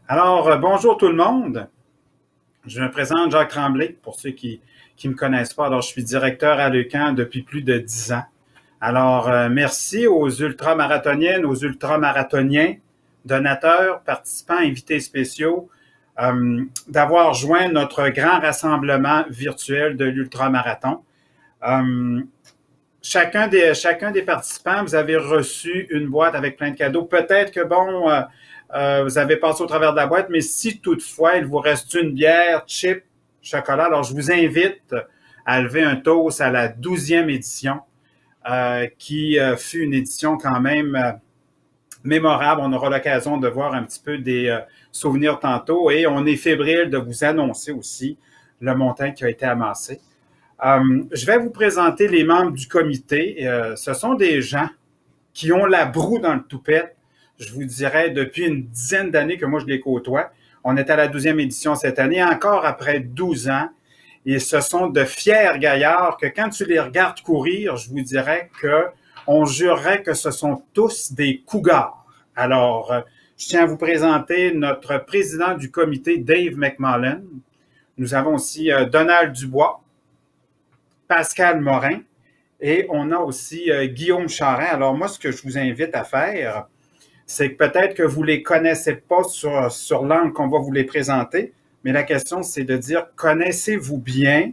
Bonjour tout le monde. Je me présente Jacques Tremblay, pour ceux qui ne me connaissent pas. Alors, je suis directeur à l'UQAM depuis plus de 10 ans. Merci aux ultramarathoniennes, aux ultramarathoniens, donateurs, participants, invités spéciaux, d'avoir joint notre grand rassemblement virtuel de l'ultramarathon. Chacun des participants, vous avez reçu une boîte avec plein de cadeaux. Peut-être que, vous avez passé au travers de la boîte, mais si toutefois, il vous reste une bière, chips, chocolat, alors je vous invite à lever un toast à la 12e édition, qui fut une édition quand même mémorable. On aura l'occasion de voir un petit peu des souvenirs tantôt et on est fébrile de vous annoncer aussi le montant qui a été amassé. Je vais vous présenter les membres du comité. Ce sont des gens qui ont la broue dans le toupette. Je vous dirais, depuis une dizaine d'années que moi je les côtoie. On est à la 12e édition cette année, encore après 12 ans. Et ce sont de fiers gaillards que quand tu les regardes courir, je vous dirais qu'on jurerait que ce sont tous des cougars. Je tiens à vous présenter notre président du comité, Dave McMullen. Nous avons aussi Donald Dubois, Pascal Morin et on a aussi Guillaume Charest. Alors moi, ce que je vous invite à faire, c'est que peut-être que vous ne les connaissez pas sur l'angle qu'on va vous les présenter, mais la question, c'est de dire, connaissez-vous bien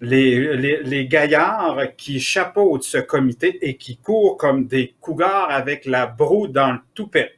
les gaillards qui chapeautent ce comité et qui courent comme des cougars avec la broue dans le toupet?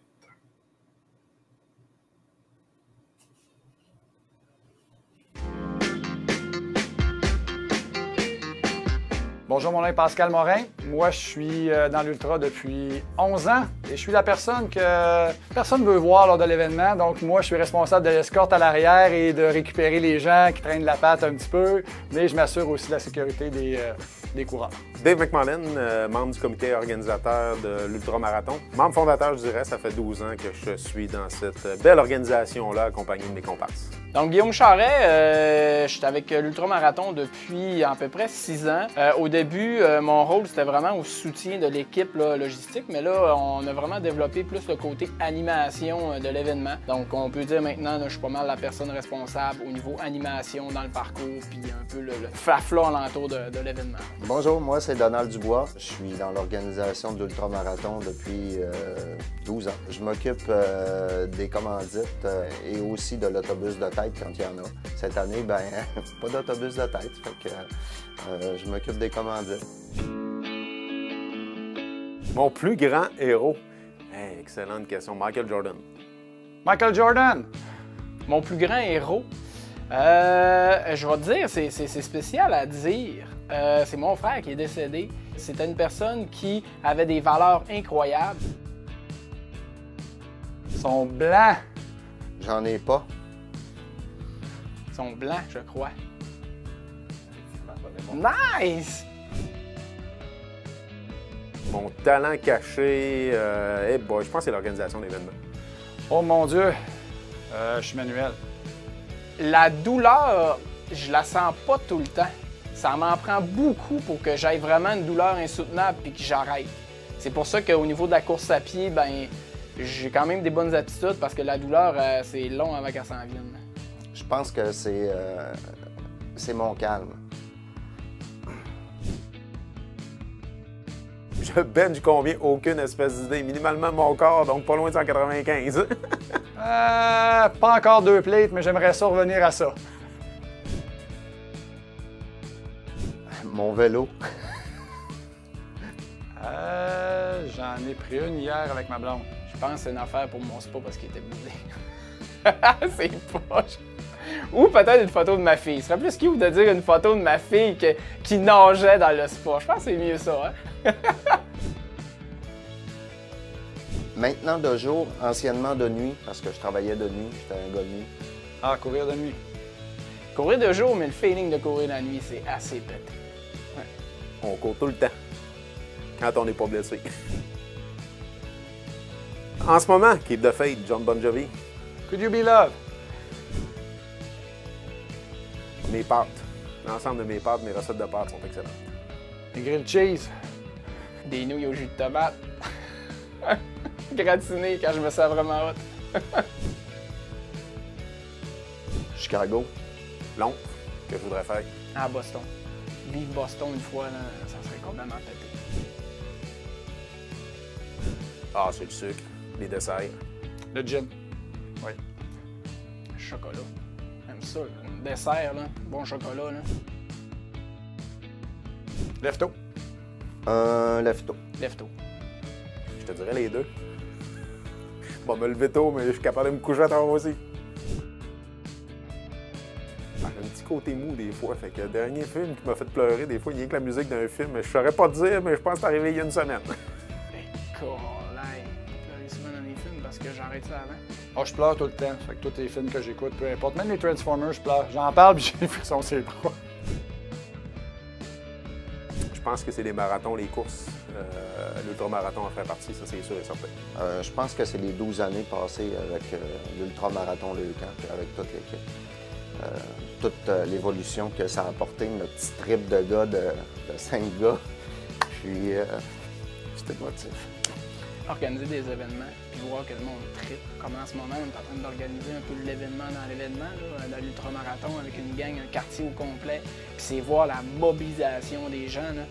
Bonjour, mon nom est Pascal Morin. Moi, je suis dans l'Ultra depuis 11 ans et je suis la personne que personne ne veut voir lors de l'événement. Donc, moi, je suis responsable de l'escorte à l'arrière et de récupérer les gens qui traînent la patte un petit peu, mais je m'assure aussi de la sécurité des coureurs. Dave McMullen, membre du comité organisateur de l'ultramarathon. Membre fondateur, je dirais, ça fait 12 ans que je suis dans cette belle organisation-là, accompagné de mes comparses. Donc, Guillaume Charest, je suis avec l'ultramarathon depuis à peu près 6 ans. Au début, mon rôle, c'était vraiment au soutien de l'équipe logistique, mais là, on a vraiment développé plus le côté animation de l'événement. Donc, on peut dire maintenant, là, je suis pas mal la personne responsable au niveau animation dans le parcours, puis un peu le flafla alentour de l'événement. Bonjour, moi c'est Donald Dubois. Je suis dans l'organisation de l'ultramarathon depuis 12 ans. Je m'occupe des commandites et aussi de l'autobus de tête quand il y en a. Cette année, pas d'autobus de tête, fait que je m'occupe des commandites. Mon plus grand héros? Hey, excellente question. Michael Jordan. Michael Jordan! Mon plus grand héros? Je vais te dire, c'est spécial à dire. C'est mon frère qui est décédé. C'était une personne qui avait des valeurs incroyables. Ils sont blancs. J'en ai pas. Ils sont blancs, je crois. Nice! Mon talent caché, je pense que c'est l'organisation d'événements. Oh mon Dieu! Je suis manuel. La douleur, je la sens pas tout le temps. Ça m'en prend beaucoup pour que j'aille vraiment une douleur insoutenable puis que j'arrête. C'est pour ça qu'au niveau de la course à pied, j'ai quand même des bonnes aptitudes parce que la douleur, c'est long avant qu'elle s'en vienne. Je pense que c'est mon calme. Je bench combien? Aucune espèce d'idée. Minimalement mon corps, donc pas loin de 195. Pas encore 2 plates, mais j'aimerais ça revenir à ça. Mon vélo. J'en ai pris une hier avec ma blonde. Je pense que c'est une affaire pour mon spa parce qu'il était brûlé. C'est poche. Ou peut-être une photo de ma fille. Ce serait plus cute de dire une photo de ma fille qui nageait dans le spa. Je pense que c'est mieux ça, hein? Maintenant de jour, anciennement de nuit, parce que je travaillais de nuit, j'étais un gars de nuit. Ah, courir de nuit. Courir de jour, mais le feeling de courir la nuit, c'est assez pété. Ouais. On court tout le temps, quand on n'est pas blessé. En ce moment, Keep the Faith, John Bon Jovi. Could You Be Love? Mes pâtes. L'ensemble de mes pâtes, mes recettes de pâtes sont excellentes. Les grilled cheese. Des nouilles au jus de tomate. Gratinées quand je me sens vraiment hot. Chicago. L'oncle que je voudrais faire. À Boston. Vivre Boston une fois, là, ça serait complètement pété. Ah, c'est le sucre, les desserts. Le gin. Oui. Chocolat. J'aime ça. Un dessert, là. Bon chocolat, là. Lefto. Un lefto. Lève-tôt. Je te dirais les deux. Bon, me lever tôt, mais je suis capable de me coucher à tard aussi. Ah, j'ai un petit côté mou des fois. Fait que le dernier film qui m'a fait pleurer, des fois, il y a que la musique d'un film. Je saurais pas te dire, mais je pense que c'est arrivé il y a une semaine. Colin. Je pleurais souvent dans les films parce que j'arrête ça avant. Oh, je pleure tout le temps. Fait que tous les films que j'écoute, peu importe. Même les Transformers, je pleure. J'en parle puis j'ai les frissons sur les bras. Je pense que c'est les marathons, les courses. L'ultramarathon en fait partie, ça c'est sûr et certain. Je pense que c'est les 12 années passées avec l'ultramarathon Leucan, avec toute l'équipe. Toute l'évolution que ça a apporté, notre petit trip de gars, de 5 gars. Puis, c'était motif. Organiser des événements, puis voir que le monde tripe. Comme en ce moment, on est en train d'organiser un peu l'événement dans l'événement, là, l'ultramarathon avec une gang, un quartier au complet. Puis c'est voir la mobilisation des gens, là.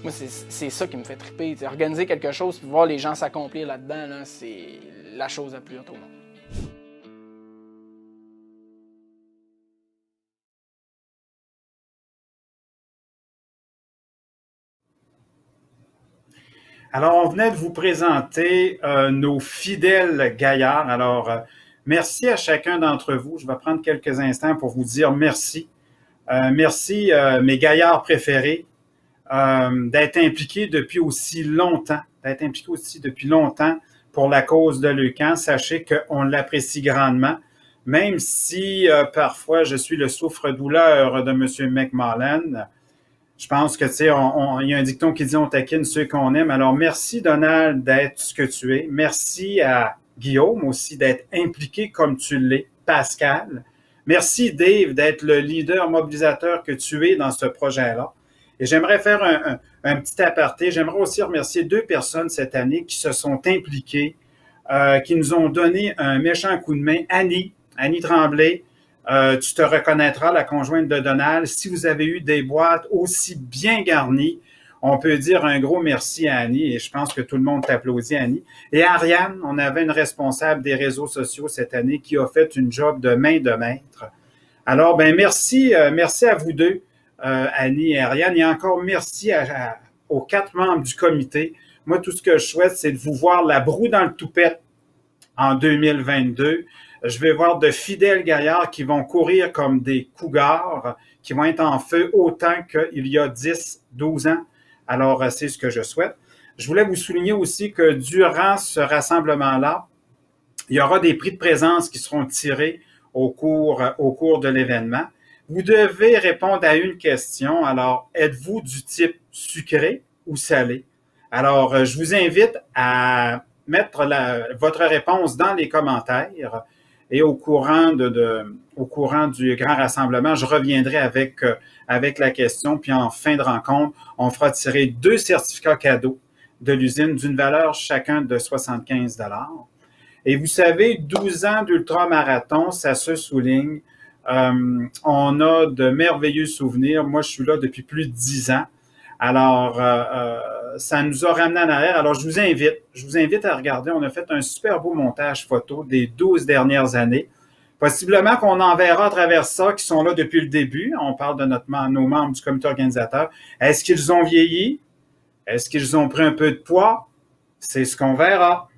Moi, c'est ça qui me fait triper. T'sais, organiser quelque chose, puis voir les gens s'accomplir là-dedans, là, c'est la chose la plus haute au monde. Alors, on venait de vous présenter nos fidèles gaillards. Alors, merci à chacun d'entre vous. Je vais prendre quelques instants pour vous dire merci. Merci, mes gaillards préférés, d'être impliqués depuis aussi longtemps, pour la cause de Leucan. Sachez qu'on l'apprécie grandement, même si parfois je suis le souffre-douleur de M. McMullen. Je pense que, tu sais, il y a un dicton qui dit « on taquine ceux qu'on aime ». Alors, merci Donald d'être ce que tu es. Merci à Guillaume aussi d'être impliqué comme tu l'es. Pascal. Merci Dave d'être le leader mobilisateur que tu es dans ce projet-là. Et j'aimerais faire un petit aparté. J'aimerais aussi remercier 2 personnes cette année qui se sont impliquées, qui nous ont donné un méchant coup de main. Annie Tremblay. Tu te reconnaîtras, la conjointe de Donald. Si vous avez eu des boîtes aussi bien garnies, on peut dire un gros merci à Annie et je pense que tout le monde t'applaudit, Annie. Et Ariane, on avait une responsable des réseaux sociaux cette année qui a fait une job de main de maître. Alors, ben merci à vous deux, Annie et Ariane, et encore merci aux 4 membres du comité. Moi, tout ce que je souhaite, c'est de vous voir la broue dans le toupette en 2022. Je vais voir de fidèles gaillards qui vont courir comme des cougars, qui vont être en feu autant qu'il y a 10, 12 ans. Alors, c'est ce que je souhaite. Je voulais vous souligner aussi que durant ce rassemblement-là, il y aura des prix de présence qui seront tirés au cours de l'événement. Vous devez répondre à une question. Alors, êtes-vous du type sucré ou salé? Alors, je vous invite à mettre votre réponse dans les commentaires. Et au courant du grand rassemblement, je reviendrai avec la question. Puis en fin de rencontre, on fera tirer 2 certificats cadeaux de l'usine d'une valeur chacun de 75 $. Et vous savez, 12 ans d'ultramarathon, ça se souligne. On a de merveilleux souvenirs. Moi, je suis là depuis plus de 10 ans. Alors, ça nous a ramené en arrière. Alors, je vous invite à regarder. On a fait un super beau montage photo des 12 dernières années. Possiblement qu'on en verra à travers ça, qui sont là depuis le début. On parle de nos membres du comité organisateur. Est-ce qu'ils ont vieilli? Est-ce qu'ils ont pris un peu de poids? C'est ce qu'on verra.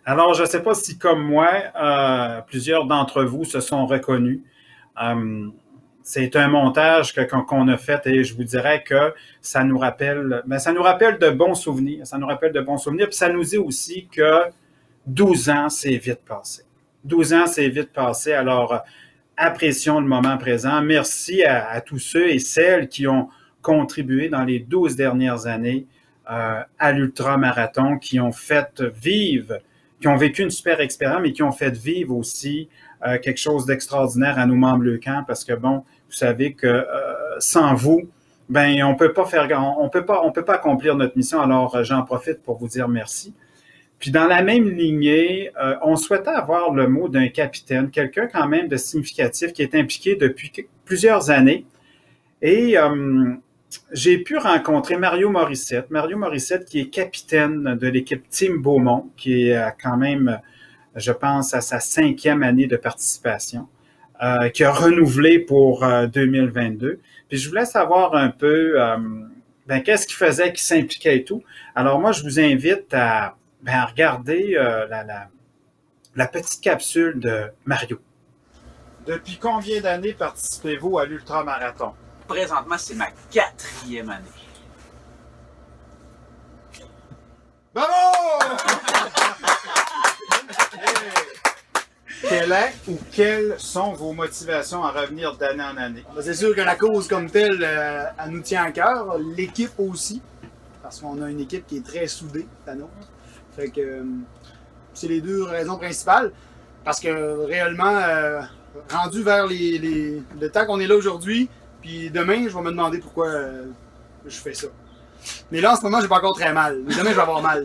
Alors, je ne sais pas si, comme moi, plusieurs d'entre vous se sont reconnus. C'est un montage qu'on a fait et je vous dirais que ça nous rappelle de bons souvenirs. Ça nous rappelle de bons souvenirs. Puis ça nous dit aussi que 12 ans, c'est vite passé. 12 ans, c'est vite passé. Alors, apprécions le moment présent. Merci à tous ceux et celles qui ont contribué dans les 12 dernières années à l'ultramarathon, qui ont fait vivre, qui ont vécu une super expérience, mais qui ont fait vivre aussi quelque chose d'extraordinaire à nos membres Leucan, parce que bon, vous savez que sans vous, ben on peut pas accomplir notre mission. Alors j'en profite pour vous dire merci. Puis dans la même lignée, on souhaitait avoir le mot d'un capitaine, quelqu'un quand même de significatif qui est impliqué depuis plusieurs années. Et j'ai pu rencontrer Mario Morissette. Mario Morissette qui est capitaine de l'équipe Team Beaumont, qui est quand même, je pense, à sa 5e année de participation, qui a renouvelé pour 2022. Puis je voulais savoir un peu, qu'est-ce qu'il faisait, qui s'impliquait et tout. Alors moi, je vous invite à regarder la petite capsule de Mario. Depuis combien d'années participez-vous à l'ultramarathon? Présentement, c'est ma 4e année. Bravo! Quelles sont vos motivations à revenir d'année en année? C'est sûr que la cause comme telle, elle nous tient à cœur. L'équipe aussi, parce qu'on a une équipe qui est très soudée, la nôtre. Fait que c'est les deux raisons principales. Parce que réellement, rendu vers le temps qu'on est là aujourd'hui, puis demain, je vais me demander pourquoi je fais ça. Mais là, en ce moment, j'ai pas encore très mal. Mais demain, je vais avoir mal.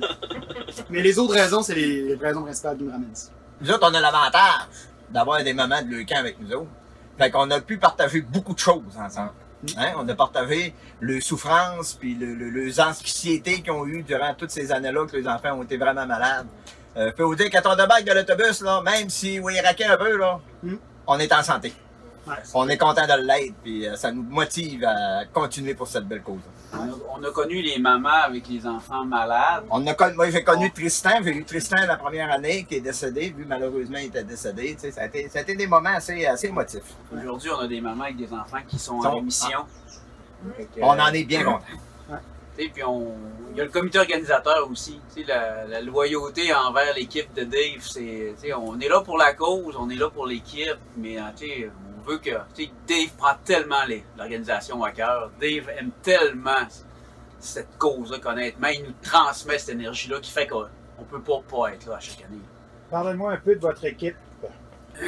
Mais les autres raisons, c'est les raisons principales qui me ramènent ici. Nous autres, on a l'avantage d'avoir des moments de Leucan avec nous autres. Fait qu'on a pu partager beaucoup de choses ensemble. Hein? On a partagé le souffrance puis les anxiétés qu'ils ont eu durant toutes ces années-là que les enfants ont été vraiment malades. Je peux vous dire qu'à ton débarque de l'autobus, là, même si vous y raquez un peu, là, on est en santé. Ouais, on est content de l'être, puis ça nous motive à continuer pour cette belle cause. On a connu les mamans avec les enfants malades. Moi, j'ai connu Tristan. J'ai eu Tristan la première année qui est décédé. Lui, malheureusement, il était décédé. Ça a été des moments assez émotifs. Aujourd'hui, on a des mamans avec des enfants qui sont en rémission. On en est bien contents. Puis il y a le comité organisateur aussi. La loyauté envers l'équipe de Dave. On est là pour la cause, on est là pour l'équipe, mais on veut que Dave prend tellement l'organisation à cœur. Dave aime tellement cette cause-là qu'honnêtement, il nous transmet cette énergie-là qui fait qu'on ne peut pas être là à chaque année. Parlez-moi un peu de votre équipe.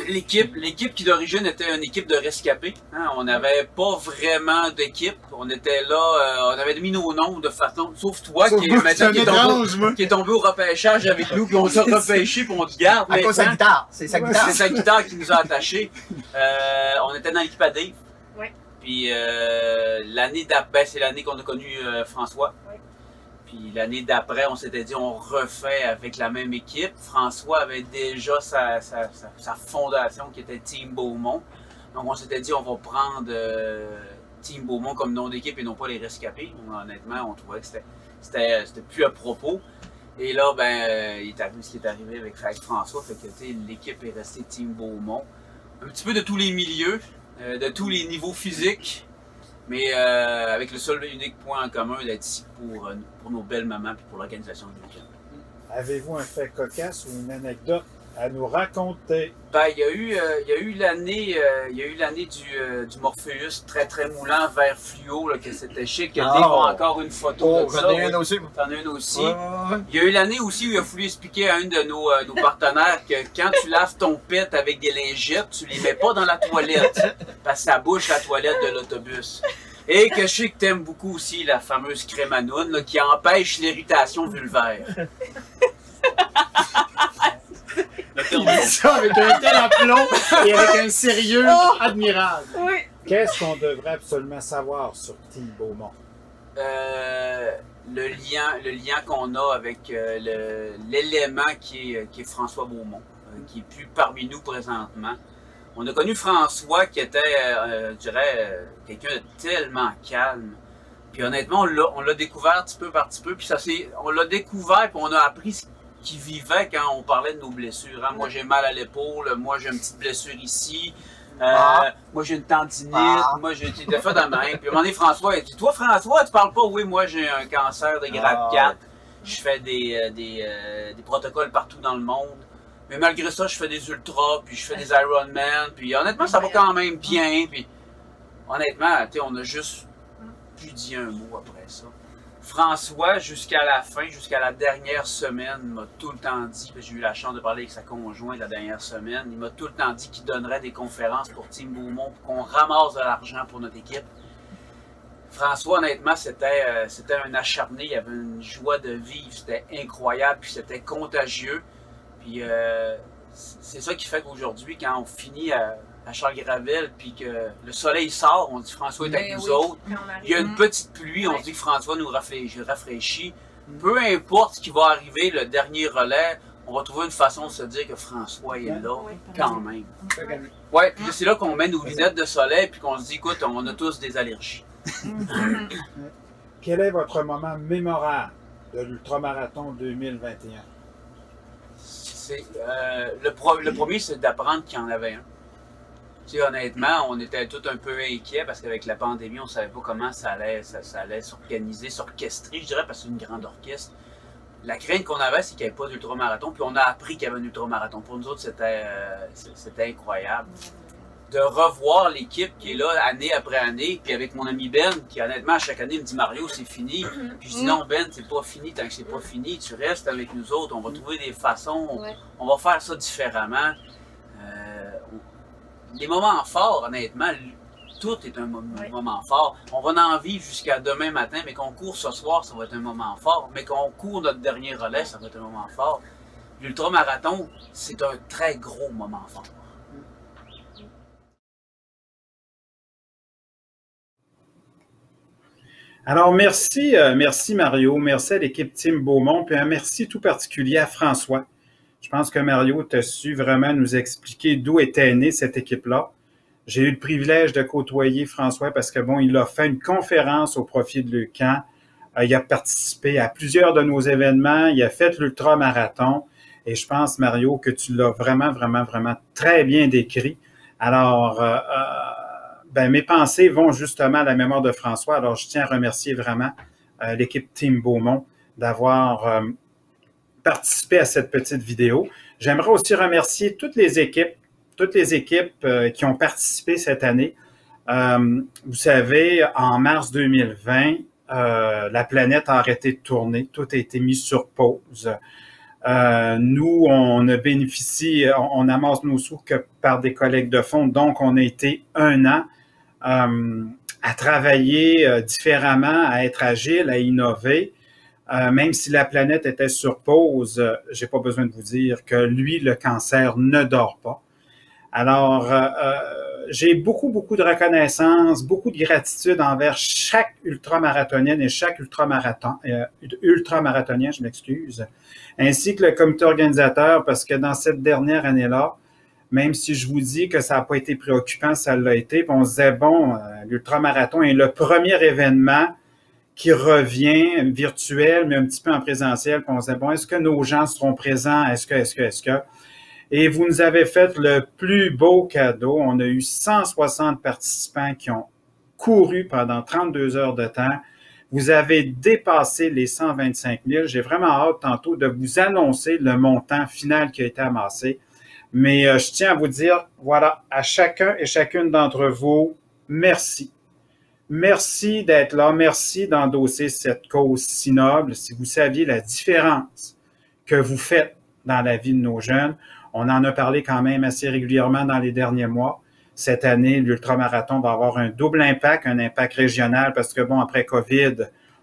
L'équipe qui d'origine était une équipe de rescapés. Hein? On n'avait pas vraiment d'équipe. On était là, on avait mis nos noms de façon, sauf toi qui est tombé au repêchage avec nous, puis on t'a repêché, puis on te garde. À cause de sa guitare. C'est sa guitare. C'est sa guitare qui nous a attachés. On était dans l'équipe à Dave. Oui. Puis l'année d'après, c'est l'année qu'on a connu François. Oui. Puis l'année d'après, on s'était dit on refait avec la même équipe. François avait déjà sa fondation qui était Team Beaumont. Donc on s'était dit on va prendre Team Beaumont comme nom d'équipe et non pas les rescapés. Honnêtement, on trouvait que c'était plus à propos. Et là, il est arrivé ce qui est arrivé avec François. Fait que l'équipe est restée Team Beaumont. Un petit peu de tous les milieux, de tous les niveaux physiques. Mais avec le seul et unique point en commun d'être ici pour nos belles mamans et pour l'organisation du week-end. Avez-vous un fait cocasse ou une anecdote à nous raconter? Il y a eu l'année du Morpheus très moulant, vert fluo, là, que c'était chic. Dave a encore une photo de ça. J'en ai une aussi. T'en as une aussi. Il y a eu l'année aussi où il a fallu expliquer à un de nos partenaires que quand tu laves ton pet avec des lingettes, tu les mets pas dans la toilette parce que ça bouche la toilette de l'autobus. Et que je sais que t'aimes beaucoup aussi la fameuse crème à noun là, qui empêche l'irritation vulvaire. Il dit ça avec un tel aplomb et avec un sérieux admirable. Oui. Qu'est-ce qu'on devrait absolument savoir sur Team Beaumont? Le lien qu'on a avec l'élément qui est François Beaumont, qui est plus parmi nous présentement. On a connu François qui était, je dirais, quelqu'un de tellement calme. Puis honnêtement, on l'a découvert petit peu par petit peu. Puis on l'a découvert puis on a appris qui vivait quand on parlait de nos blessures. Hein. Moi, j'ai mal à l'épaule, moi, j'ai une petite blessure ici, moi, j'ai une tendinite, moi, j'ai des fois dans ma main. Puis à un moment donné, François, il dit, toi, François, tu parles pas? Oui, moi, j'ai un cancer de grade 4. Je fais des protocoles partout dans le monde. Mais malgré ça, je fais des ultras, puis je fais des Ironman, puis honnêtement, ça va quand même bien. Puis honnêtement, on a juste plus dit un mot après ça. François, jusqu'à la fin, jusqu'à la dernière semaine, m'a tout le temps dit, j'ai eu la chance de parler avec sa conjointe la dernière semaine, il m'a tout le temps dit qu'il donnerait des conférences pour Team Beaumont pour qu'on ramasse de l'argent pour notre équipe. François, honnêtement, c'était un acharné, il avait une joie de vivre, c'était incroyable, puis c'était contagieux. Puis c'est ça qui fait qu'aujourd'hui, quand on finit à Charles-Gravel, puis que le soleil sort, on dit François est avec nous autres. Il y a une petite pluie, on se dit que François nous rafraîchit. Peu importe ce qui va arriver, le dernier relais, on va trouver une façon de se dire que François est là, quand même. Ouais, puis c'est là qu'on met nos lunettes de soleil, puis qu'on se dit, écoute, on a tous des allergies. Quel est votre moment mémorable de l'ultramarathon 2021? Le premier, c'est d'apprendre qu'il y en avait un. Tu sais, honnêtement, on était tous un peu inquiets parce qu'avec la pandémie, on ne savait pas comment ça allait s'organiser, s'orchestrer, je dirais, parce que c'est une grande orchestre. La crainte qu'on avait, c'est qu'il n'y avait pas d'ultramarathon, puis on a appris qu'il y avait un ultramarathon. Pour nous autres, c'était incroyable. De revoir l'équipe qui est là année après année, puis avec mon ami Ben, qui honnêtement, à chaque année, me dit Mario, c'est fini. Puis je dis non, Ben, c'est pas fini, tant que c'est pas fini, tu restes avec nous autres, on va trouver des façons, on va faire ça différemment. Les moments forts, honnêtement, tout est un moment fort. On va en vivre jusqu'à demain matin, mais qu'on court ce soir, ça va être un moment fort. Mais qu'on court notre dernier relais, ça va être un moment fort. L'ultramarathon, c'est un très gros moment fort. Alors, merci Mario, merci à l'équipe Team Beaumont, puis un merci tout particulier à François. Je pense que Mario t'a su vraiment nous expliquer d'où était née cette équipe-là. J'ai eu le privilège de côtoyer François parce que, bon, il a fait une conférence au profit de Leucan. Il a participé à plusieurs de nos événements. Il a fait l'ultramarathon. Et je pense, Mario, que tu l'as vraiment très bien décrit. Alors, mes pensées vont justement à la mémoire de François. Alors, je tiens à remercier vraiment l'équipe Team Beaumont d'avoir participer à cette petite vidéo. J'aimerais aussi remercier toutes les équipes qui ont participé cette année. Vous savez, en mars 2020, la planète a arrêté de tourner, tout a été mis sur pause. Nous, on a bénéficié, on amasse nos sous que par des collectes de fonds, donc on a été un an à travailler différemment, à être agile, à innover. Même si la planète était sur pause, j'ai pas besoin de vous dire que lui, le cancer ne dort pas. Alors, j'ai beaucoup de reconnaissance, beaucoup de gratitude envers chaque ultramarathonienne et chaque ultramarathonien, je m'excuse, ainsi que le comité organisateur, parce que dans cette dernière année-là, même si je vous dis que ça n'a pas été préoccupant, ça l'a été, puis on se disait, bon, l'ultramarathon est le premier événement qui revient virtuel, mais un petit peu en présentiel. Puis on se dit, bon, est-ce que nos gens seront présents? Est-ce que? Et vous nous avez fait le plus beau cadeau. On a eu 160 participants qui ont couru pendant 32 heures de temps. Vous avez dépassé les 125 000. J'ai vraiment hâte tantôt de vous annoncer le montant final qui a été amassé. Mais je tiens à vous dire, voilà, à chacun et chacune d'entre vous, merci. Merci d'être là. Merci d'endosser cette cause si noble. Si vous saviez la différence que vous faites dans la vie de nos jeunes, on en a parlé quand même assez régulièrement dans les derniers mois. Cette année, l'ultramarathon va avoir un double impact, un impact régional parce que, bon, après COVID,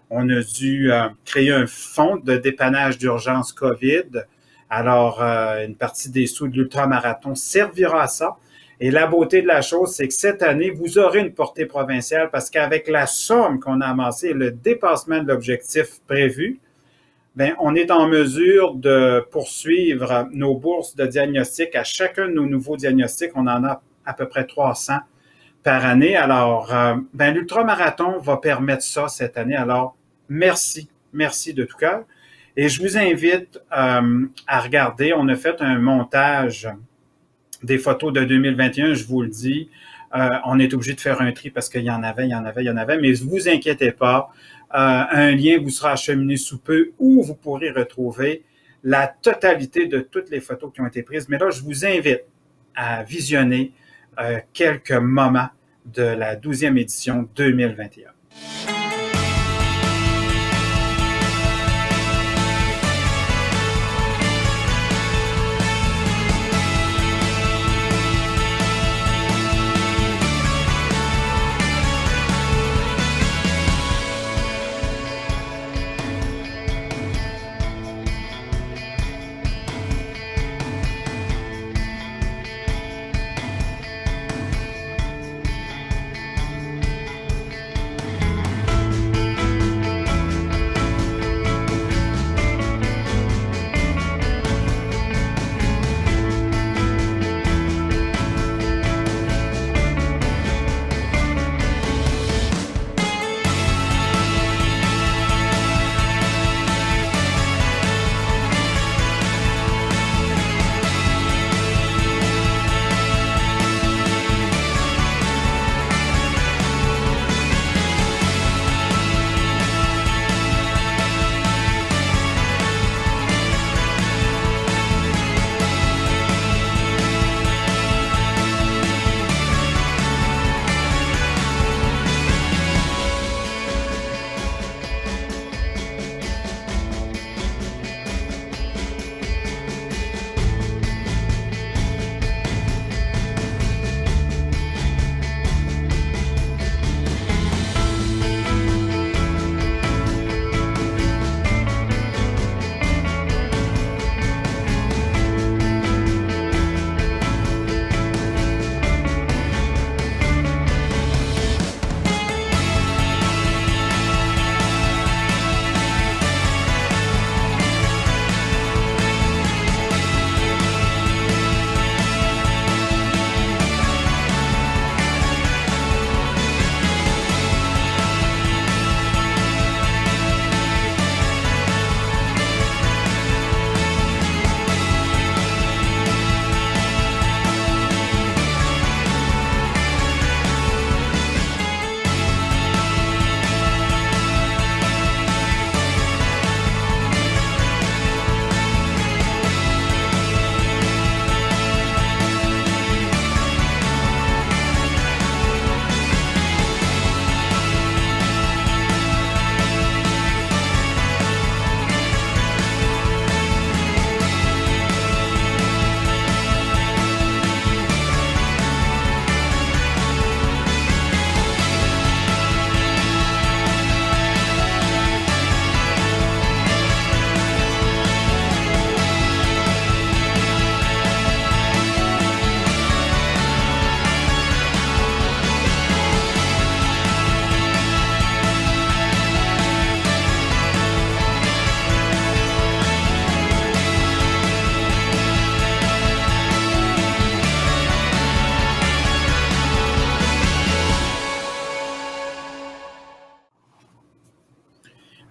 on a dû créer un fonds de dépannage d'urgence COVID. Alors, une partie des sous de l'ultramarathon servira à ça. Et la beauté de la chose, c'est que cette année, vous aurez une portée provinciale parce qu'avec la somme qu'on a amassée et le dépassement de l'objectif prévu, on est en mesure de poursuivre nos bourses de diagnostic. À chacun de nos nouveaux diagnostics, on en a à peu près 300 par année. Alors, l'ultramarathon va permettre ça cette année. Alors, merci de tout cœur. Et je vous invite à regarder. On a fait un montage des photos de 2021, je vous le dis. On est obligé de faire un tri parce qu'il y en avait, mais ne vous inquiétez pas. Un lien vous sera acheminé sous peu où vous pourrez retrouver la totalité de toutes les photos qui ont été prises. Mais là, je vous invite à visionner quelques moments de la 12e édition 2021.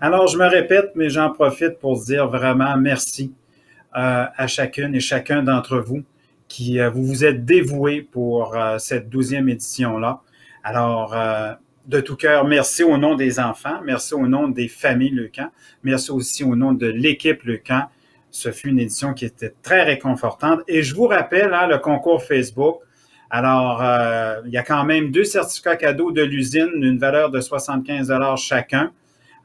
Alors, je me répète, mais j'en profite pour dire vraiment merci à chacune et chacun d'entre vous qui vous vous êtes dévoués pour cette 12e édition-là. Alors, de tout cœur, merci au nom des enfants, merci au nom des familles Leucan, merci aussi au nom de l'équipe Leucan. Ce fut une édition qui était très réconfortante. Et je vous rappelle, hein, le concours Facebook. Alors, il y a quand même 2 certificats cadeaux de l'usine, d'une valeur de 75 $ chacun.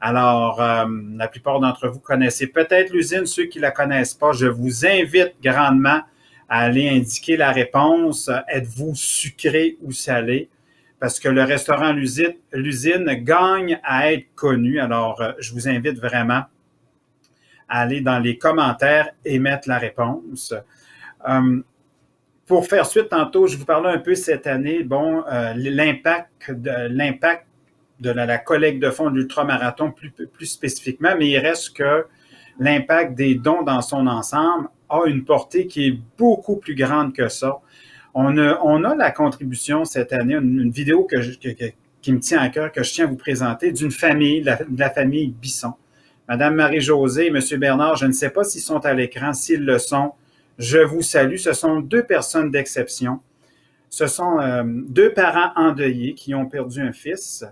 Alors, la plupart d'entre vous connaissez peut-être l'usine. Ceux qui la connaissent pas, je vous invite grandement à aller indiquer la réponse. Êtes-vous sucré ou salé? Parce que le restaurant l'usine gagne à être connu. Alors, je vous invite vraiment à aller dans les commentaires et mettre la réponse. Pour faire suite, tantôt, je vous parlais un peu cette année, bon, l'impact de la collecte de fonds de l'ultramarathon plus spécifiquement, mais il reste que l'impact des dons dans son ensemble a une portée qui est beaucoup plus grande que ça. On a la contribution cette année, une vidéo qui me tient à cœur, que je tiens à vous présenter, d'une famille, de la famille Bisson. Madame Marie-Josée et Monsieur Bernard, je ne sais pas s'ils sont à l'écran. S'ils le sont, je vous salue. Ce sont deux personnes d'exception. Ce sont deux parents endeuillés qui ont perdu un fils.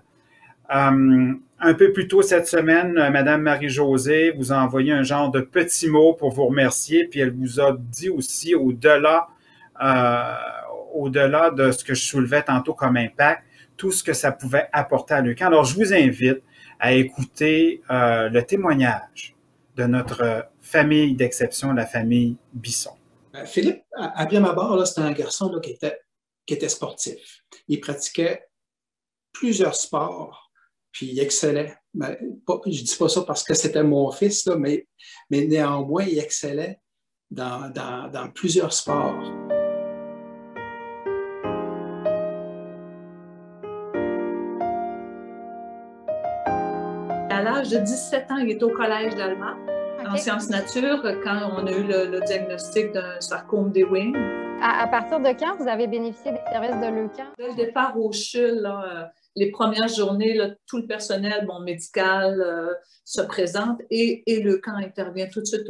Un peu plus tôt cette semaine, Madame Marie-Josée vous a envoyé un genre de petit mot pour vous remercier, puis elle vous a dit aussi, au-delà de ce que je soulevais tantôt comme impact, tout ce que ça pouvait apporter à Leucan. Alors, je vous invite à écouter le témoignage de notre famille d'exception, la famille Bisson. Philippe, à bien abord, c'était un garçon là, qui était sportif. Il pratiquait plusieurs sports. Puis il excellait. Ben, je ne dis pas ça parce que c'était mon fils, là, mais néanmoins, il excellait dans plusieurs sports. À l'âge de 17 ans, il est au collège d'Allemagne, en sciences nature, quand on a eu le diagnostic d'un sarcome des Ewing. À partir de quand vous avez bénéficié des services de Leucan? Dès le départ au CHUL, les premières journées, là, tout le personnel médical se présente et Leucan intervient tout de suite.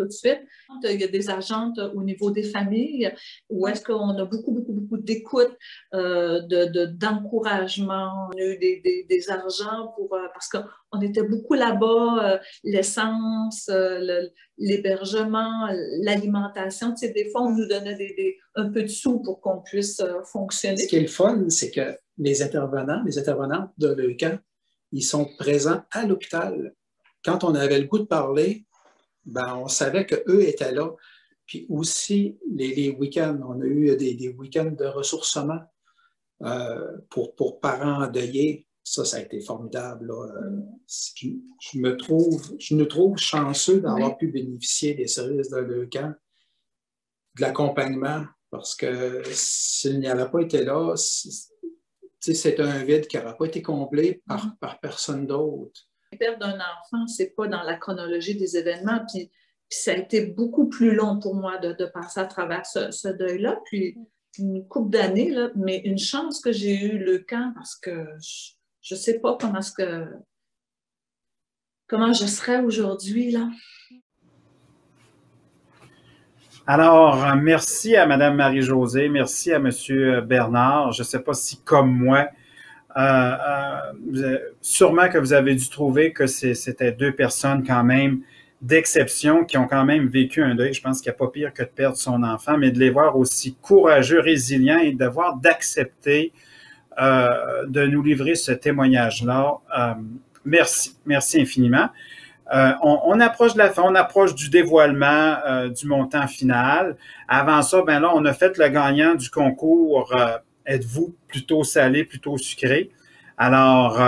Il y a des agentes au niveau des familles où est-ce qu'on a beaucoup d'écoute, d'encouragement. On a eu des argents parce qu'on était beaucoup là-bas, l'essence, l'hébergement, l'alimentation. Tu sais, des fois, on nous donnait un peu de sous pour qu'on puisse fonctionner. Ce qui est le fun, c'est que les intervenantes de Leucan, ils sont présents à l'hôpital. Quand on avait le goût de parler, ben, on savait qu'eux étaient là. Puis aussi, les week-ends, on a eu des week-ends de ressourcement pour parents endeuillés. Ça a été formidable. Je me trouve chanceux d'avoir pu bénéficier des services de Leucan, de l'accompagnement, parce que s'il n'y avait pas été là, c'est un vide qui n'aura pas été comblé par personne d'autre. Perdre un enfant, c'est pas dans la chronologie des événements, puis ça a été beaucoup plus long pour moi de passer à travers ce deuil-là, puis une couple d'années, là, mais une chance que j'ai eu Leucan, parce que je ne sais pas comment je serais aujourd'hui, là. Alors, merci à Mme Marie-Josée, merci à M. Bernard. Je ne sais pas si, comme moi, sûrement que vous avez dû trouver que c'était deux personnes quand même d'exception qui ont quand même vécu un deuil. Je pense qu'il n'y a pas pire que de perdre son enfant, mais de les voir aussi courageux, résilients et d'accepter de nous livrer ce témoignage-là. Merci infiniment. On approche de la fin, on approche du dévoilement du montant final. Avant ça, ben là, on a fait le gagnant du concours Êtes-vous plutôt salé, plutôt sucré? Alors,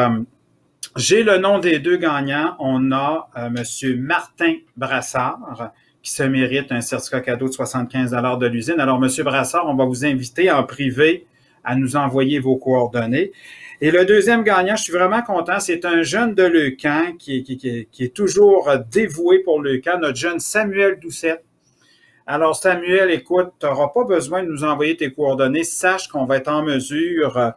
j'ai le nom des deux gagnants. On a M. Martin Brassard, qui se mérite un certificat cadeau de 75 $ de l'usine. Alors, M. Brassard, on va vous inviter en privé à nous envoyer vos coordonnées. Et le deuxième gagnant, je suis vraiment content, c'est un jeune de Leucan qui est toujours dévoué pour Leucan, notre jeune Samuel Doucette. Alors Samuel, écoute, tu n'auras pas besoin de nous envoyer tes coordonnées, sache qu'on va être en mesure,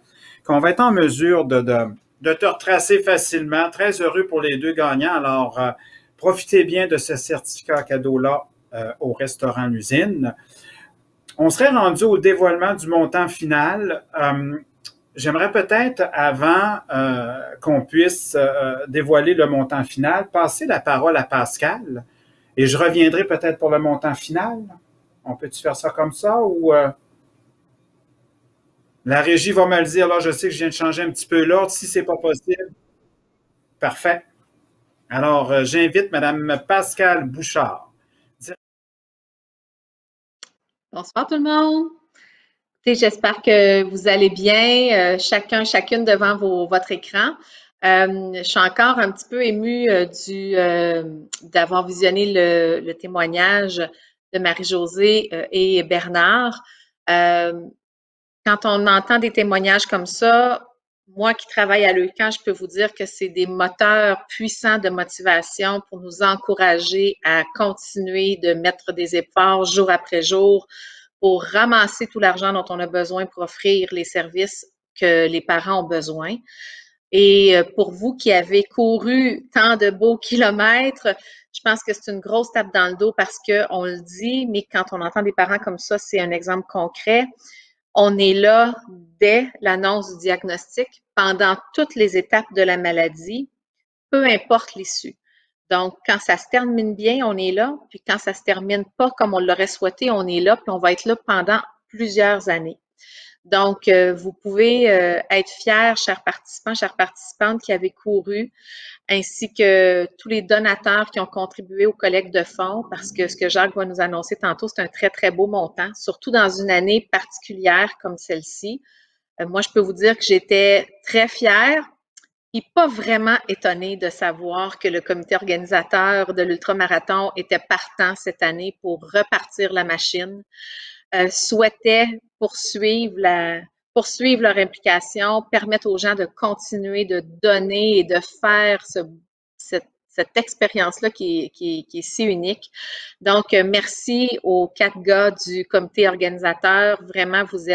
de te retracer facilement. Très heureux pour les deux gagnants. Alors, profitez bien de ce certificat cadeau-là au restaurant L'Usine. On serait rendu au dévoilement du montant final. J'aimerais peut-être, avant qu'on puisse dévoiler le montant final, passer la parole à Pascal. Et je reviendrai peut-être pour le montant final. On peut-tu faire ça comme ça ou la régie va me le dire. Là, je sais que je viens de changer un petit peu l'ordre. Si ce n'est pas possible, parfait. Alors, j'invite Mme Pascal Bouchard. Bonsoir tout le monde. J'espère que vous allez bien, chacune devant votre écran. Je suis encore un petit peu émue d'avoir visionné le témoignage de Marie-Josée et Bernard. Quand on entend des témoignages comme ça, moi qui travaille à Leucan, je peux vous dire que c'est des moteurs puissants de motivation pour nous encourager à continuer de mettre des efforts jour après jour pour ramasser tout l'argent dont on a besoin pour offrir les services que les parents ont besoin. Et pour vous qui avez couru tant de beaux kilomètres, je pense que c'est une grosse tape dans le dos parce qu'on le dit, mais quand on entend des parents comme ça, c'est un exemple concret. On est là dès l'annonce du diagnostic, pendant toutes les étapes de la maladie, peu importe l'issue. Donc, quand ça se termine bien, on est là, puis quand ça se termine pas comme on l'aurait souhaité, on est là, puis on va être là pendant plusieurs années. Donc, vous pouvez être fiers, chers participants, chères participantes qui avez couru, ainsi que tous les donateurs qui ont contribué aux collectes de fonds, parce que ce que Jacques va nous annoncer tantôt, c'est un très, très beau montant, surtout dans une année particulière comme celle-ci. Moi, je peux vous dire que j'étais très fière et pas vraiment étonnée de savoir que le comité organisateur de l'ultramarathon était partant cette année pour repartir la machine. Souhaitaient poursuivre leur implication, permettre aux gens de continuer de donner et de faire cette expérience-là qui est si unique. Donc, merci aux 4 gars du comité organisateur. Vraiment, vous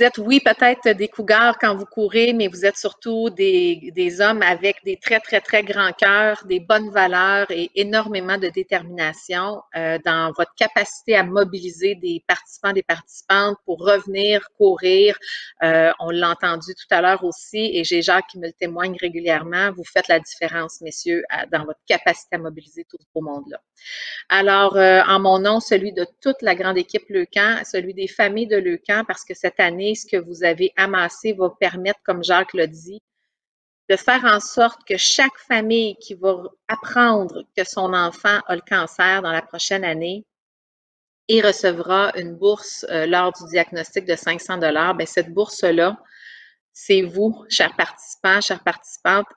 êtes, oui, peut-être des cougars quand vous courez, mais vous êtes surtout des hommes avec des très, très, très grands cœurs, des bonnes valeurs et énormément de détermination dans votre capacité à mobiliser des participants, des participantes pour revenir courir. On l'a entendu tout à l'heure aussi, et j'ai Jacques qui me le témoigne régulièrement. Vous faites la différence, messieurs, dans votre capacité à mobiliser tout ce beau monde-là. Alors, en mon nom, celui de toute la grande équipe Leucan, celui des familles de Leucan, parce que cette année, ce que vous avez amassé va permettre, comme Jacques l'a dit, de faire en sorte que chaque famille qui va apprendre que son enfant a le cancer dans la prochaine année et recevra une bourse lors du diagnostic de 500 $, bien, cette bourse-là, c'est vous, chers participants, chères participantes,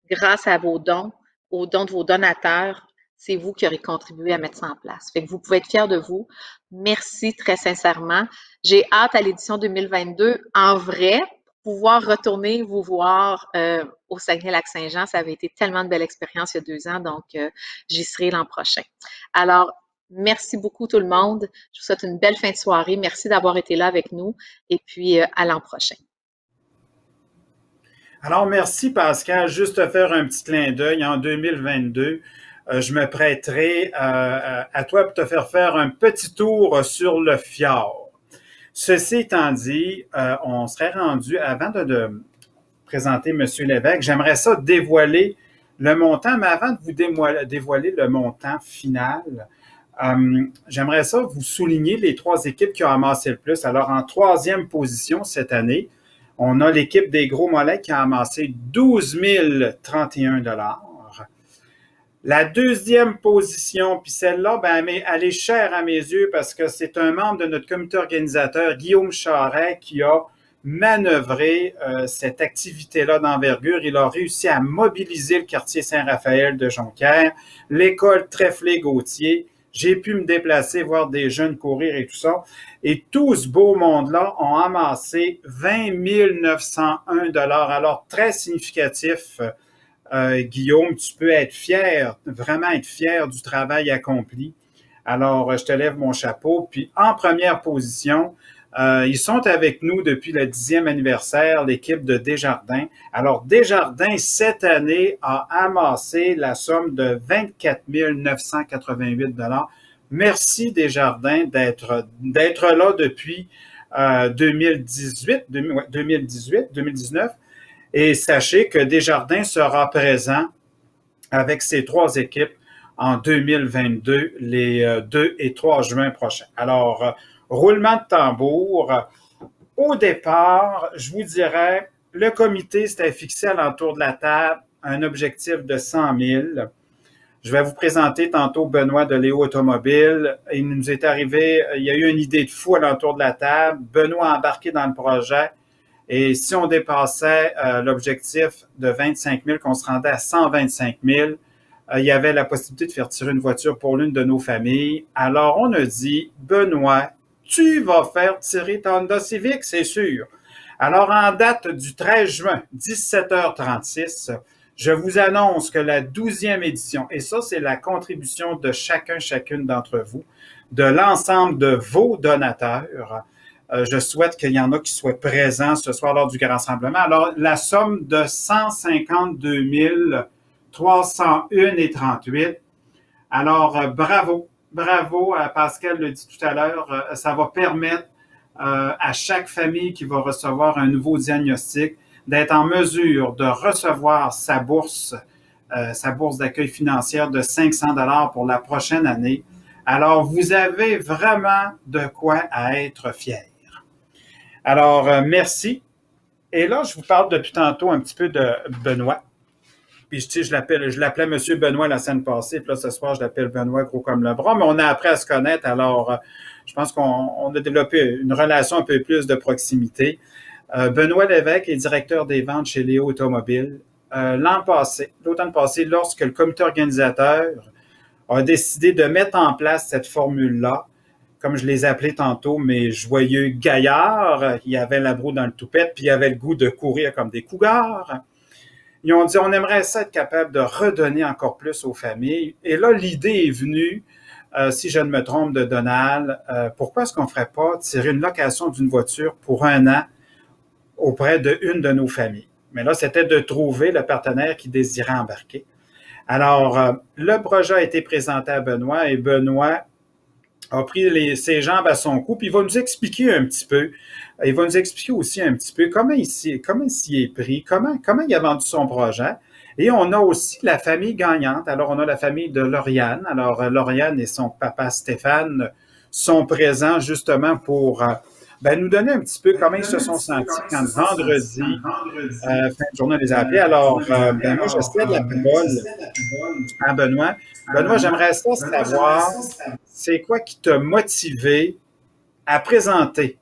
grâce à vos dons, aux dons de vos donateurs, c'est vous qui aurez contribué à mettre ça en place. Fait que vous pouvez être fiers de vous. Merci très sincèrement. J'ai hâte à l'édition 2022, en vrai, pouvoir retourner vous voir au Saguenay-Lac-Saint-Jean. Ça avait été tellement de belle expérience il y a 2 ans, donc j'y serai l'an prochain. Alors, merci beaucoup tout le monde. Je vous souhaite une belle fin de soirée. Merci d'avoir été là avec nous et puis à l'an prochain. Alors, merci Pascal. Juste te faire un petit clin d'œil en 2022. Je me prêterai à toi pour te faire un petit tour sur le fjord. Ceci étant dit, on serait rendu, avant de présenter M. Lévesque, j'aimerais ça dévoiler le montant, mais avant de vous dévoiler le montant final, j'aimerais ça vous souligner les 3 équipes qui ont amassé le plus. Alors, en 3e position cette année, on a l'équipe des Gros Mollets qui a amassé 12 031 $. La 2e position, puis celle-là, ben, elle est chère à mes yeux parce que c'est un membre de notre comité organisateur, Guillaume Charret, qui a manœuvré cette activité-là d'envergure. Il a réussi à mobiliser le quartier Saint-Raphaël de Jonquière, l'école Trèflé-Gauthier. J'ai pu me déplacer, voir des jeunes courir et tout ça. Et tout ce beau monde-là ont amassé 20 901 $. Alors, très significatif. Guillaume, tu peux être fier, vraiment être fier du travail accompli. Alors, je te lève mon chapeau. Puis, en première position, ils sont avec nous depuis le 10e anniversaire, l'équipe de Desjardins. Alors, Desjardins, cette année, a amassé la somme de 24 988 $. Merci Desjardins d'être là depuis 2019. Et sachez que Desjardins sera présent avec ces 3 équipes en 2022, les 2 et 3 juin prochains. Alors, roulement de tambour. Au départ, je vous dirais, le comité s'était fixé à l'entour de la table un objectif de 100 000. Je vais vous présenter tantôt Benoît de Léo Automobile. Il nous est arrivé, il y a eu une idée de fou à l'entour de la table. Benoît a embarqué dans le projet. Et si on dépassait l'objectif de 25 000, qu'on se rendait à 125 000, il y avait la possibilité de faire tirer une voiture pour l'une de nos familles. Alors, on a dit, Benoît, tu vas faire tirer ta Honda Civic, c'est sûr. Alors, en date du 13 juin, 17h36, je vous annonce que la 12e édition, et ça, c'est la contribution de chacune d'entre vous, de l'ensemble de vos donateurs, Je souhaite qu'il y en a qui soient présents ce soir lors du grand rassemblement. Alors, la somme de 152 301,38. Alors, bravo. Bravo, Pascal le dit tout à l'heure. Ça va permettre à chaque famille qui va recevoir un nouveau diagnostic d'être en mesure de recevoir sa bourse d'accueil financière de 500 $ pour la prochaine année. Alors, vous avez vraiment de quoi à être fier. Alors, merci. Et là, je vous parle depuis tantôt un petit peu de Benoît. Puis, je l'appelais Monsieur Benoît la semaine passée. Puis là, ce soir, je l'appelle Benoît gros comme le bras. Mais on a appris à se connaître. Alors, je pense qu'on a développé une relation un peu plus de proximité. Benoît Lévesque est directeur des ventes chez Léo Automobile. L'automne passé, lorsque le comité organisateur a décidé de mettre en place cette formule-là, comme je les appelais tantôt, mes joyeux gaillards, il y avait la broue dans le toupette, puis il y avait le goût de courir comme des cougars. Ils ont dit, on aimerait ça être capable de redonner encore plus aux familles. Et là, l'idée est venue, si je ne me trompe, de Donald, pourquoi est-ce qu'on ne ferait pas tirer une location d'une voiture pour 1 an auprès d'une de nos familles? Mais là, c'était de trouver le partenaire qui désirait embarquer. Alors, le projet a été présenté à Benoît et Benoît a pris ses jambes à son cou, puis il va nous expliquer un petit peu. Il va nous expliquer aussi un petit peu comment il s'y est pris, comment il a vendu son projet. Et on a aussi la famille gagnante. Alors, on a la famille de Lauriane. Alors, Lauriane et son papa Stéphane sont présents justement pour nous donner un petit peu comment ils se sont sentis quand vendredi, fin de journée, on les a appelés. Alors, moi, je cède la parole à Benoît. Benoît, j'aimerais ça savoir, c'est quoi qui t'a motivé à présenter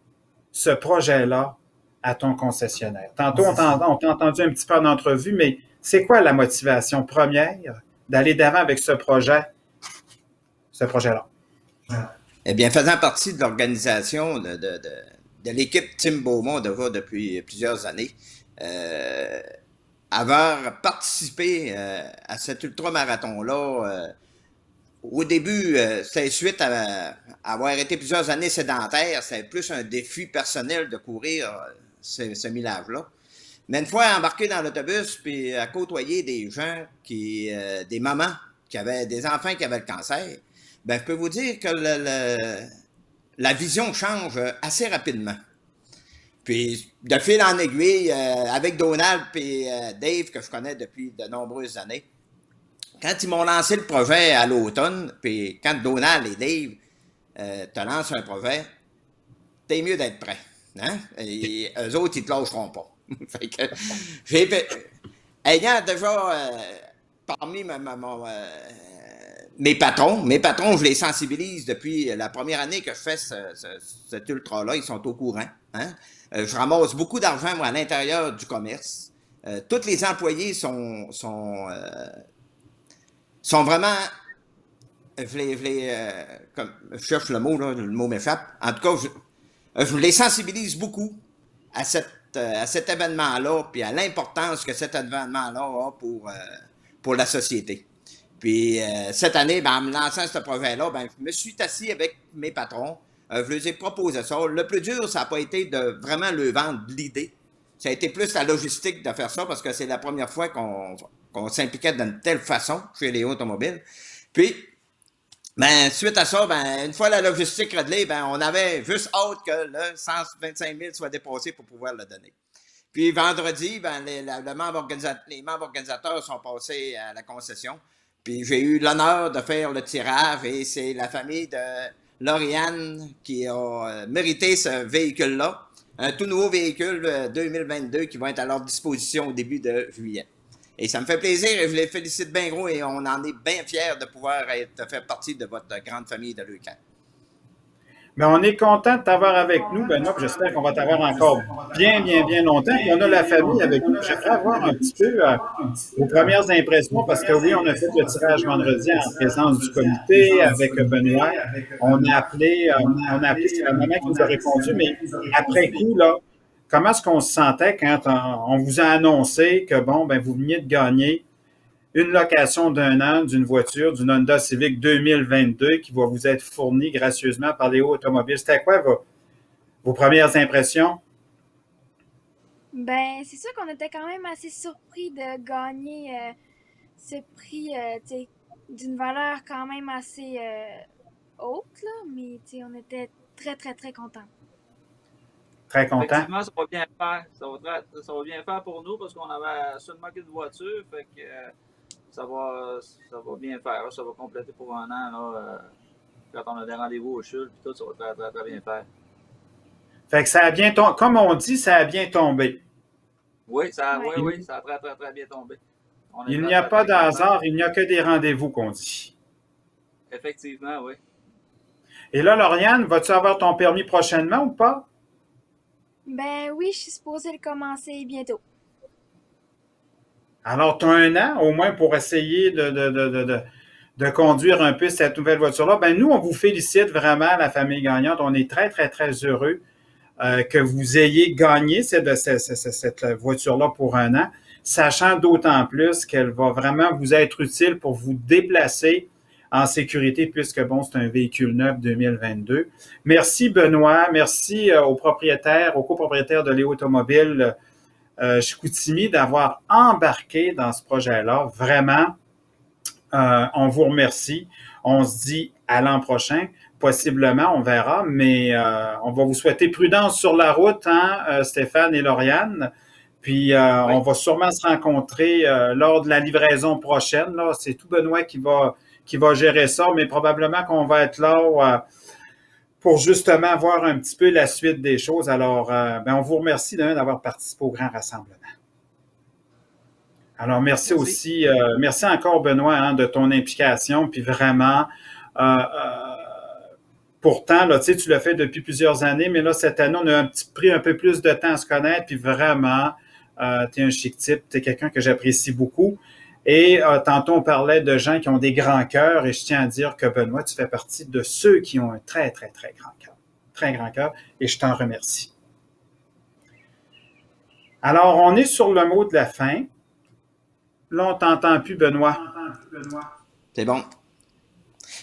ce projet-là à ton concessionnaire? Tantôt, on t'a entendu un petit peu en entrevue, mais c'est quoi la motivation première d'aller d'avant avec ce projet-là? Eh bien, faisant partie de l'organisation de l'équipe Team Beaumont depuis plusieurs années, avoir participé à cet ultramarathon-là, au début, c'était suite à avoir été plusieurs années sédentaire, c'était plus un défi personnel de courir ce millage-là. Mais une fois embarqué dans l'autobus, puis à côtoyer des gens, des mamans qui avaient des enfants qui avaient le cancer, je peux vous dire que la vision change assez rapidement. Puis, de fil en aiguille, avec Donald et Dave, que je connais depuis de nombreuses années, quand ils m'ont lancé le projet à l'automne, puis quand Donald et Dave te lancent un projet, t'es mieux d'être prêt. Hein? Et eux autres, ils te lâcheront pas. Fait que ayant déjà parmi mes patrons, je les sensibilise depuis la première année que je fais cet ultra-là, ils sont au courant. Hein? Je ramasse beaucoup d'argent, moi, à l'intérieur du commerce. Tous les employés sont vraiment, comme je cherche le mot, là, le mot m'échappe. En tout cas, je les sensibilise beaucoup à cet événement-là, puis à l'importance que cet événement-là a pour la société. Puis cette année, en me lançant ce projet-là, je me suis assis avec mes patrons, je leur ai proposé ça. Le plus dur, ça n'a pas été de vraiment leur vendre l'idée. Ça a été plus la logistique de faire ça, parce que c'est la première fois qu'on s'impliquait d'une telle façon chez Léo Automobile. Puis, suite à ça, une fois la logistique réglée, on avait juste hâte que le 125 000 soit dépassé pour pouvoir le donner. Puis vendredi, les membres organisateurs sont passés à la concession. Puis j'ai eu l'honneur de faire le tirage et c'est la famille de Lauriane qui a mérité ce véhicule-là. Un tout nouveau véhicule 2022 qui va être à leur disposition au début de juillet. Et ça me fait plaisir et je les félicite bien gros et on en est bien fiers de pouvoir faire partie de votre grande famille de Leucan. Mais on est content de t'avoir avec nous, Benoît, puis j'espère qu'on va t'avoir encore bien longtemps. Puis on a la famille avec nous. J'aimerais avoir un petit peu vos premières impressions, parce que oui, on a fait le tirage vendredi en présence du comité avec Benoît. On a appelé, c'est la maman qui nous a répondu, mais après coup, là, comment est-ce qu'on se sentait quand on vous a annoncé que, vous veniez de gagner une location d'1 an d'une voiture, d'une Honda Civic 2022 qui va vous être fournie gracieusement par Léo Automobile? C'était quoi Vos premières impressions? Ben, c'est sûr qu'on était quand même assez surpris de gagner ce prix d'une valeur quand même assez haute, là, mais on était très, très, très contents. Très content. Effectivement, ça va bien faire. Ça va bien faire pour nous parce qu'on avait seulement qu'une voiture. Fait que ça va bien faire. Ça va compléter pour un an. Là, quand on a des rendez-vous au CHUL, puis tout, ça va très, très bien faire. Fait que ça a bien tombé. Comme on dit, ça a bien tombé. Oui, ça a très, très, très bien tombé. Il n'y a pas de hasard, il n'y a que des rendez-vous qu'on dit. Effectivement, oui. Et là, Lauriane, vas-tu avoir ton permis prochainement ou pas? Ben oui, je suis supposée le commencer bientôt. Alors, tu as 1 an au moins pour essayer de conduire un peu cette nouvelle voiture-là. Ben nous, on vous félicite vraiment, la famille gagnante. On est très, très, très heureux que vous ayez gagné cette voiture-là pour 1 an, sachant d'autant plus qu'elle va vraiment vous être utile pour vous déplacer en sécurité, puisque, bon, c'est un véhicule neuf 2022. Merci, Benoît. Merci aux copropriétaires de Léo Automobile Chicoutimi d'avoir embarqué dans ce projet-là. Vraiment, on vous remercie. On se dit à l'an prochain. Possiblement, on verra, mais on va vous souhaiter prudence sur la route, hein, Stéphane et Lauriane. Puis, on va sûrement se rencontrer lors de la livraison prochaine. Là, c'est tout Benoît qui va gérer ça, mais probablement qu'on va être là pour justement voir un petit peu la suite des choses. Alors, on vous remercie d'avoir participé au grand rassemblement. Alors, merci aussi, merci encore Benoît hein, de ton implication, puis vraiment, pourtant, là, tu l'as fait depuis plusieurs années, mais là, cette année, on a pris un peu plus de temps à se connaître, puis vraiment, tu es un chic type, tu es quelqu'un que j'apprécie beaucoup. Et tantôt, on parlait de gens qui ont des grands cœurs, et je tiens à dire que Benoît, tu fais partie de ceux qui ont un très, très, très grand cœur. Très grand cœur, et je t'en remercie. Alors, on est sur le mot de la fin. Là, on t'entend plus, Benoît. C'est bon.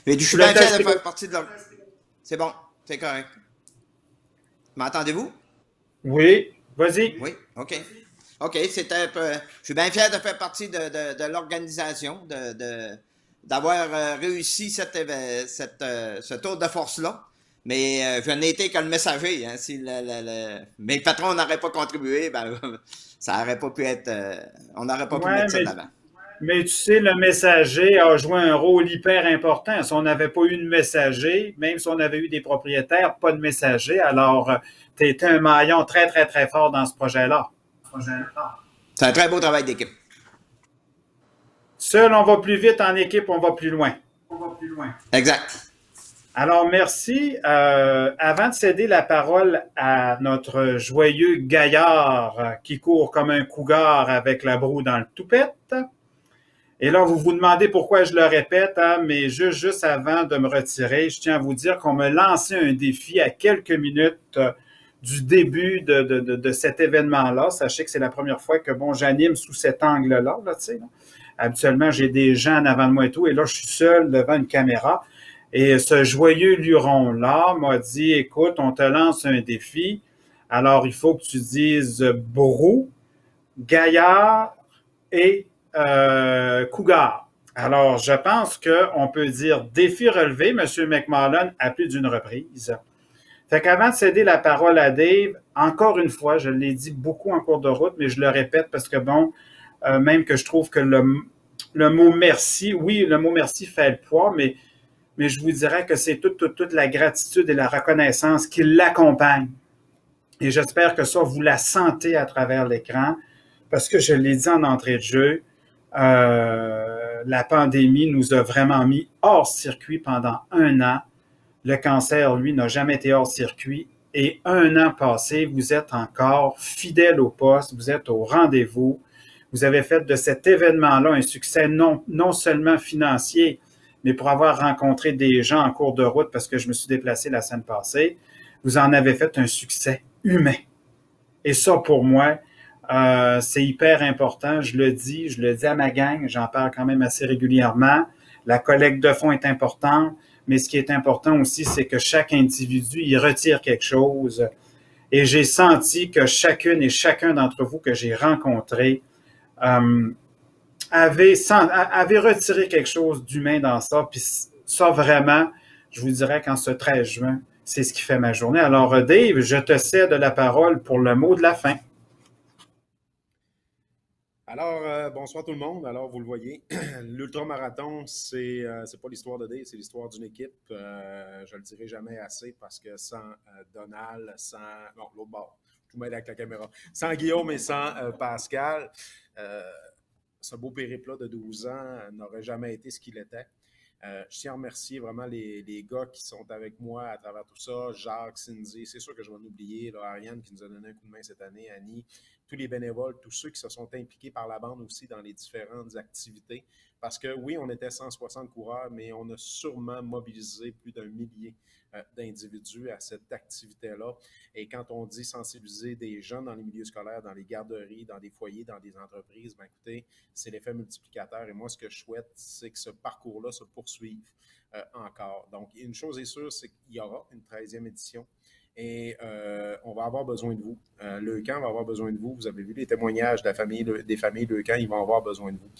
Mais je suis bien fier de faire partie de leur... C'est bon, c'est correct. M'entendez-vous? Oui, vas-y. Oui, OK. OK, c'était... je suis bien fier de faire partie de l'organisation, d'avoir réussi ce tour de force-là. Mais je n'ai été que le messager. Hein. Si mes patrons n'auraient pas contribué, ben, ça n'aurait pas pu être... on n'aurait pas pu mettre ça de l'avant. Mais tu sais, le messager a joué un rôle hyper important. Si on n'avait pas eu de messager, même si on avait eu des propriétaires, pas de messager, alors tu étais un maillon très, très, très fort dans ce projet-là. C'est un très beau travail d'équipe. Seul, on va plus vite. En équipe, on va plus loin. Exact. Alors, merci. Avant de céder la parole à notre joyeux gaillard qui court comme un cougar avec la broue dans le toupette, et là, vous vous demandez pourquoi je le répète, hein, mais juste avant de me retirer, je tiens à vous dire qu'on me lançait un défi à quelques minutes du début de cet événement-là. Sachez que c'est la première fois que, bon, j'anime sous cet angle-là, là, tu sais. Habituellement, j'ai des gens en avant de moi et tout, et là, je suis seul devant une caméra. Et ce joyeux luron-là m'a dit, écoute, on te lance un défi, alors il faut que tu dises brou, gaillard et cougar. Alors, je pense qu'on peut dire défi relevé, M. McMullen, à plus d'une reprise. Fait qu'avant de céder la parole à Dave, encore une fois, je l'ai dit beaucoup en cours de route, mais je le répète parce que, bon, même que je trouve que le mot merci, oui, le mot merci fait le poids, mais je vous dirais que c'est toute la gratitude et la reconnaissance qui l'accompagnent. Et j'espère que ça, vous la sentez à travers l'écran, parce que je l'ai dit en entrée de jeu, la pandémie nous a vraiment mis hors circuit pendant 1 an. Le cancer, lui, n'a jamais été hors circuit. Et 1 an passé, vous êtes encore fidèle au poste, vous êtes au rendez-vous. Vous avez fait de cet événement-là un succès non seulement financier, mais pour avoir rencontré des gens en cours de route, parce que je me suis déplacé la semaine passée, vous en avez fait un succès humain. Et ça, pour moi, c'est hyper important. Je le dis à ma gang, j'en parle quand même assez régulièrement. La collecte de fonds est importante, mais ce qui est important aussi, c'est que chaque individu y retire quelque chose Et j'ai senti que chacune et chacun d'entre vous que j'ai rencontrés avait retiré quelque chose d'humain dans ça. Puis ça, vraiment, je vous dirais qu'en ce 13 juin, c'est ce qui fait ma journée. Alors, Dave, je te cède la parole pour le mot de la fin. Alors, bonsoir tout le monde. Alors, vous le voyez, l'ultramarathon, c'est pas l'histoire de Dave, c'est l'histoire d'une équipe. Je le dirai jamais assez parce que sans Donald, sans... Non, l'autre bord, je vous mets avec la caméra. Sans Guillaume et sans Pascal, ce beau périple-là de 12 ans n'aurait jamais été ce qu'il était. Je tiens à remercier vraiment les gars qui sont avec moi à travers tout ça. Jacques, Cindy, c'est sûr que je vais en oublier. Là, Ariane qui nous a donné un coup de main cette année, Annie, tous les bénévoles, tous ceux qui se sont impliqués par la bande aussi dans les différentes activités. Parce que oui, on était 160 coureurs, mais on a sûrement mobilisé plus d'1 millier d'individus à cette activité-là. Et quand on dit sensibiliser des jeunes dans les milieux scolaires, dans les garderies, dans des foyers, dans des entreprises, ben écoutez, c'est l'effet multiplicateur. Et moi, ce que je souhaite, c'est que ce parcours-là se poursuive encore. Donc, une chose est sûre, c'est qu'il y aura une 13e édition. Et on va avoir besoin de vous. Le camp va avoir besoin de vous. Vous avez vu les témoignages de la famille, des familles Le Camp, ils vont avoir besoin de vous.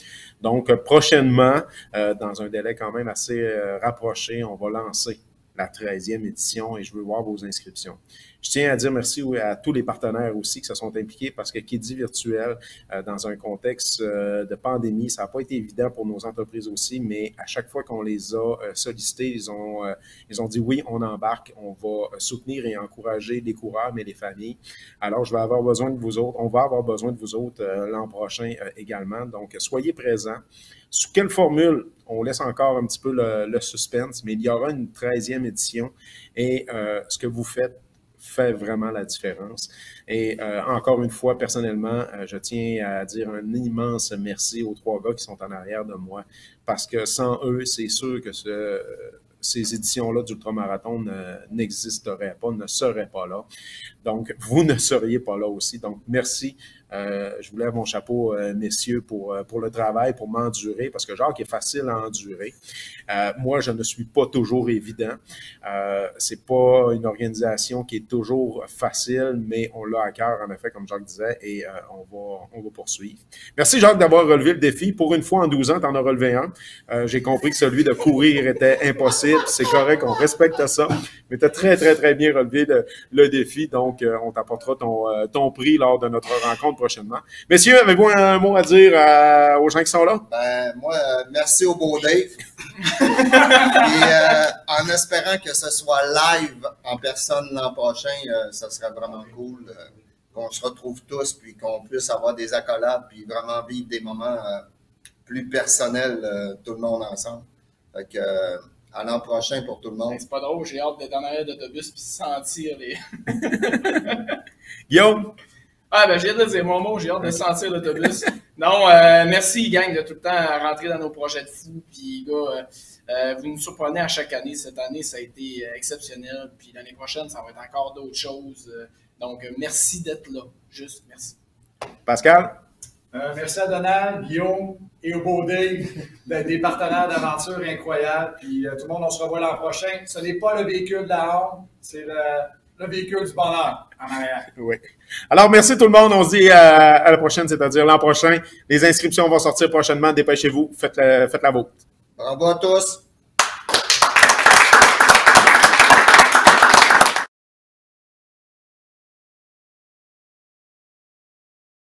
Donc, prochainement, dans un délai quand même assez rapproché, on va lancer la 13e édition et je veux voir vos inscriptions. Je tiens à dire merci à tous les partenaires aussi qui se sont impliqués parce que qui dit virtuel dans un contexte de pandémie, ça n'a pas été évident pour nos entreprises aussi, mais à chaque fois qu'on les a sollicités, ils ont dit oui, on embarque, on va soutenir et encourager les coureurs, mais les familles. Alors, je vais avoir besoin de vous autres, on va avoir besoin de vous autres l'an prochain également. Donc, soyez présents. Sous quelle formule? On laisse encore un petit peu le suspense, mais il y aura une 13e édition et ce que vous faites fait vraiment la différence. Et encore une fois, personnellement, je tiens à dire un immense merci aux 3 gars qui sont en arrière de moi parce que sans eux, c'est sûr que ces éditions-là d'ultramarathon n'existeraient pas, ne seraient pas là. Donc, vous ne seriez pas là aussi. Donc, merci. Je vous lève mon chapeau, messieurs, pour le travail, pour m'endurer, parce que Jacques est facile à endurer. Moi, je ne suis pas toujours évident. C'est pas une organisation qui est toujours facile, mais on l'a à cœur, en effet, comme Jacques disait, et on va poursuivre. Merci, Jacques, d'avoir relevé le défi. Pour une fois, en 12 ans, tu en as relevé un. J'ai compris que celui de courir était impossible. C'est correct, on respecte ça. Mais tu as très, très, très bien relevé le défi. Donc, on t'apportera ton prix lors de notre rencontre prochainement. Messieurs, avez-vous un mot à dire aux gens qui sont là? Ben, moi, merci au beau Dave. Et en espérant que ce soit live en personne l'an prochain, ça serait vraiment cool qu'on se retrouve tous puis qu'on puisse avoir des accolades puis vraiment vivre des moments plus personnels, tout le monde ensemble. Fait que, à l'an prochain pour tout le monde. C'est pas drôle, j'ai hâte d'être en arrière d'autobus puis sentir les... Guillaume? Ah, ben, j'ai hâte de dire mon mot, j'ai hâte de sentir l'autobus. Non, merci, gang, de tout le temps rentrer dans nos projets de fou. Puis, gars, vous nous surprenez à chaque année. Cette année, ça a été exceptionnel. Puis, l'année prochaine, ça va être encore d'autres choses. Donc, merci d'être là. Juste, merci. Pascal? Merci à Donald, Guillaume et au beau Dave d'être des partenaires d'aventure incroyables. Puis, tout le monde, on se revoit l'an prochain. Ce n'est pas le véhicule de la honte, c'est le véhicule du bonheur en arrière. Oui. Alors, merci tout le monde. On se dit à la prochaine, c'est-à-dire l'an prochain. Les inscriptions vont sortir prochainement. Dépêchez-vous. Faites la vôtre. Bravo à tous.